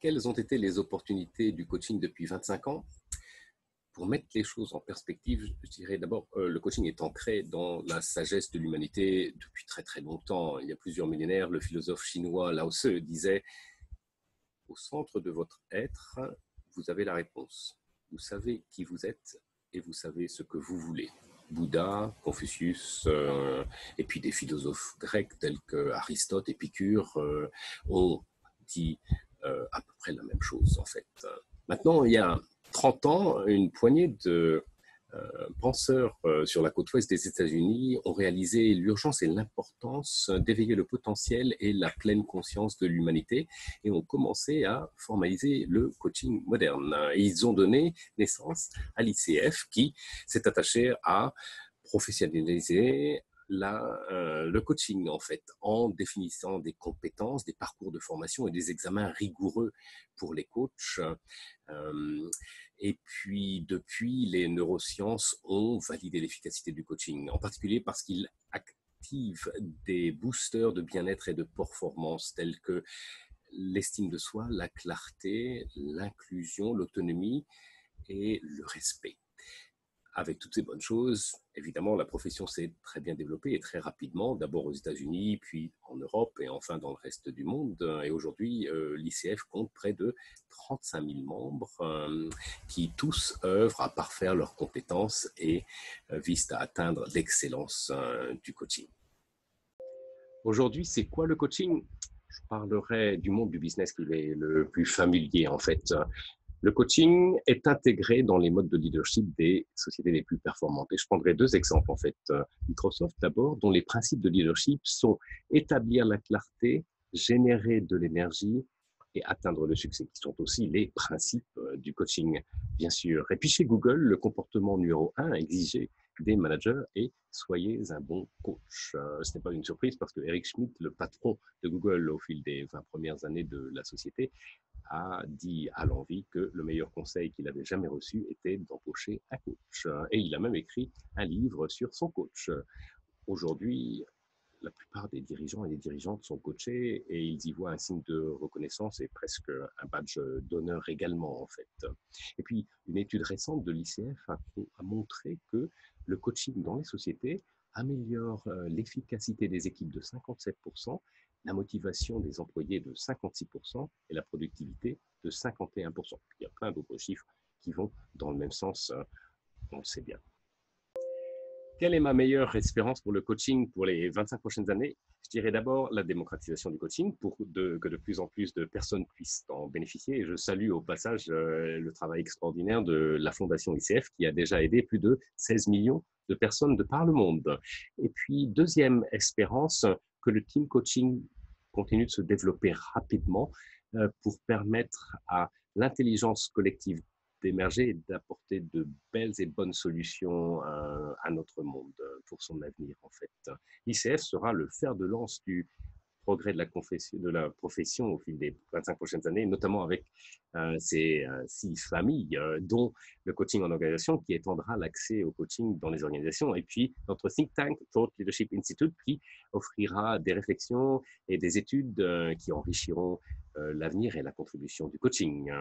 quelles ont été les opportunités du coaching depuis 25 ans? Pour mettre les choses en perspective, je dirais d'abord, le coaching est ancré dans la sagesse de l'humanité depuis très très longtemps. Il y a plusieurs millénaires, le philosophe chinois Lao Tse disait: au centre de votre être, vous avez la réponse. Vous savez qui vous êtes et vous savez ce que vous voulez. Bouddha, Confucius, et puis des philosophes grecs tels que Aristote, Épicure ont dit à peu près la même chose en fait. Maintenant, il y a 30 ans, une poignée de penseurs sur la côte ouest des États-Unis ont réalisé l'urgence et l'importance d'éveiller le potentiel et la pleine conscience de l'humanité et ont commencé à formaliser le coaching moderne. Et ils ont donné naissance à l'ICF qui s'est attaché à professionnaliser le coaching en fait, en définissant des compétences, des parcours de formation et des examens rigoureux pour les coachs. Et puis, depuis, les neurosciences ont validé l'efficacité du coaching, en particulier parce qu'il active des boosters de bien-être et de performance tels que l'estime de soi, la clarté, l'inclusion, l'autonomie et le respect. Avec toutes ces bonnes choses, évidemment, la profession s'est très bien développée et très rapidement, d'abord aux États-Unis, puis en Europe et enfin dans le reste du monde. Et aujourd'hui, l'ICF compte près de 35 000 membres qui tous œuvrent à parfaire leurs compétences et visent à atteindre l'excellence du coaching. Aujourd'hui, c'est quoi le coaching? Je parlerai du monde du business qui est le plus familier en fait. Le coaching est intégré dans les modes de leadership des sociétés les plus performantes. Et je prendrai deux exemples, en fait. Microsoft, d'abord, dont les principes de leadership sont établir la clarté, générer de l'énergie et atteindre le succès, qui sont aussi les principes du coaching, bien sûr. Et puis chez Google, le comportement numéro 1 exiger des managers et soyez un bon coach. Ce n'est pas une surprise parce que Eric Schmidt, le patron de Google au fil des 20 premières années de la société, a dit à l'envi que le meilleur conseil qu'il avait jamais reçu était d'embaucher un coach. Et il a même écrit un livre sur son coach. Aujourd'hui, la plupart des dirigeants et des dirigeantes sont coachés et ils y voient un signe de reconnaissance et presque un badge d'honneur également, en fait. Et puis, une étude récente de l'ICF a montré que le coaching dans les sociétés améliore l'efficacité des équipes de 57%, la motivation des employés de 56% et la productivité de 51%. Il y a plein d'autres chiffres qui vont dans le même sens, on le sait bien. Quelle est ma meilleure espérance pour le coaching pour les 25 prochaines années? Je dirais d'abord la démocratisation du coaching pour que de plus en plus de personnes puissent en bénéficier. Et je salue au passage le travail extraordinaire de la Fondation ICF qui a déjà aidé plus de 16 millions de personnes de par le monde. Et puis, deuxième espérance, que le team coaching continue de se développer rapidement pour permettre à l'intelligence collective d'émerger et d'apporter de belles et bonnes solutions à notre monde pour son avenir, en fait. L'ICF sera le fer de lance du progrès de la profession au fil des 25 prochaines années, notamment avec ces 6 familles, dont le coaching en organisation qui étendra l'accès au coaching dans les organisations, et puis notre think tank, Thought Leadership Institute, qui offrira des réflexions et des études qui enrichiront l'avenir et la contribution du coaching.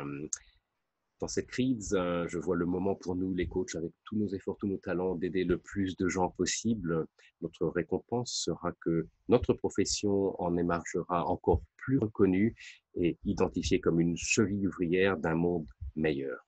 Dans cette crise, je vois le moment pour nous, les coachs, avec tous nos efforts, tous nos talents, d'aider le plus de gens possible. Notre récompense sera que notre profession en émergera encore plus reconnue et identifiée comme une cheville ouvrière d'un monde meilleur.